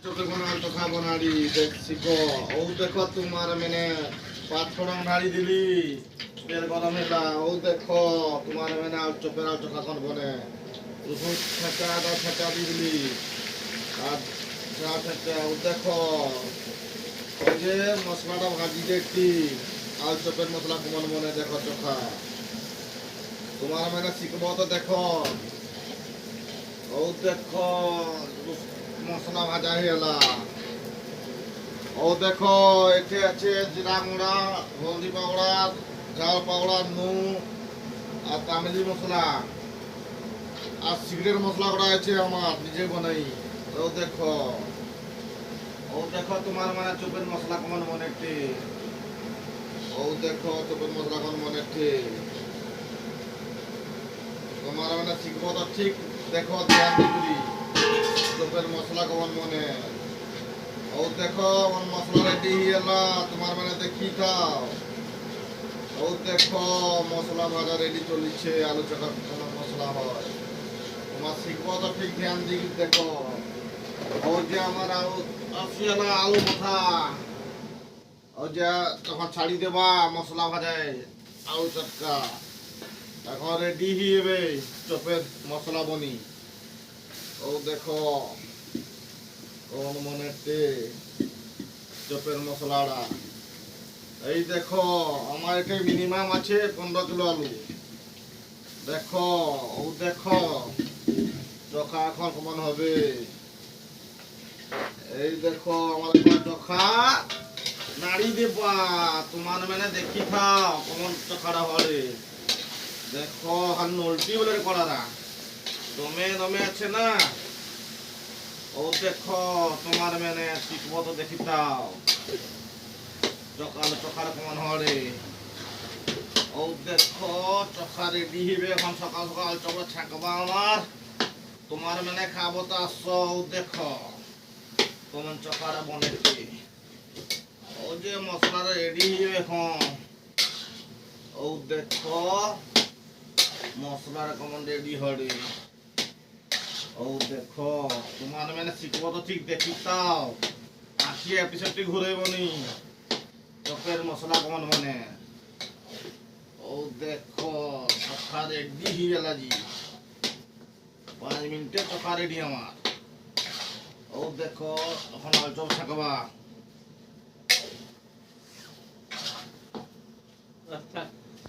চোখে কোনো তো খাবো নাড়ি দেখছি গো ও দেখো তোমার মানে পাঁচফোড়ন নাড়ি দিলি তেল গরম হেলা ও দেখো তোমার মানে আর চোখের আর চোখা কোন বনে রসুন ছেঁচা আদা ছেঁচা দিলি আর চা ছেঁচা ও দেখো ওই যে মশলাটা ভাজি দেখছি আর চোখের মশলা কেমন মনে দেখো চোখা তোমার মানে শিখবো তো দেখো ও দেখো মশলা ভাজা হয়ে গেলা ও দেখো এতে আছে জিরা গুঁড়া হলদি পাউডার চাল পাউডার নুন আর তামিলি মশলা আর সিক্রেট মশলা করা আছে আমার নিজে বানাই ও দেখো তোমার মানে চোপের মশলা কেমন মনে ও দেখো চোপের মশলা কেমন মনে তোমার মানে শিখবো তো ঠিক দেখো ধ্যান দিবি চোপের মশলা কেমন মনে ও দেখো আমার মশলা রেডি হয়ে গেল তোমার মানে দেখি খাও ও দেখো মশলা ভাজা রেডি চলছে আলু চকা কোনো মশলা হয় তোমার শিখবো তো ঠিক ধ্যান দিবি দেখো ও যে আমার আলু আসিয়ালা আলু মাথা ও যে তখন ছাড়ি দেবা মশলা ভাজায় আলু চটকা এখন রেডি হয়ে যাবে চপের মশলা বনি ও দেখো কোন মনে চপের মশলাটা এই দেখো আমার এখানে মিনিমাম আছে 15 কিলো আলু দেখো ও দেখো চোখা এখন কেমন হবে এই দেখো আমার চোখা নাড়ি দেবা তোমার মানে দেখি খাও কেমন চোখাটা হবে দেখো আর নলটি বলে করারা দমে দমে আছে না ও দেখো তোমার মানে শিখবো তো দেখি তাও চোখার কেমন হরে ও দেখো চোখা রেডি হিবে এখন সকাল সকাল চোখা ছাঁকবা আমার তোমার মানে খাবো তো আসছো ও দেখো কেমন চোখাটা বনেছি ও যে মশলাটা রেডি হিবে এখন ও দেখো মশলাটা কেমন রেডি হরে ও দেখো তোমার মানে শিখবো তো ঠিক দেখি তাও আসি এপিসোডটি ঘুরে বনি চপের মশলা কেমন মানে ও দেখো চোখা রেডি হয়ে গেল জি 5 মিনিটে চোখা রেডি আমার ও দেখো এখন চপ ছাকবা আচ্ছা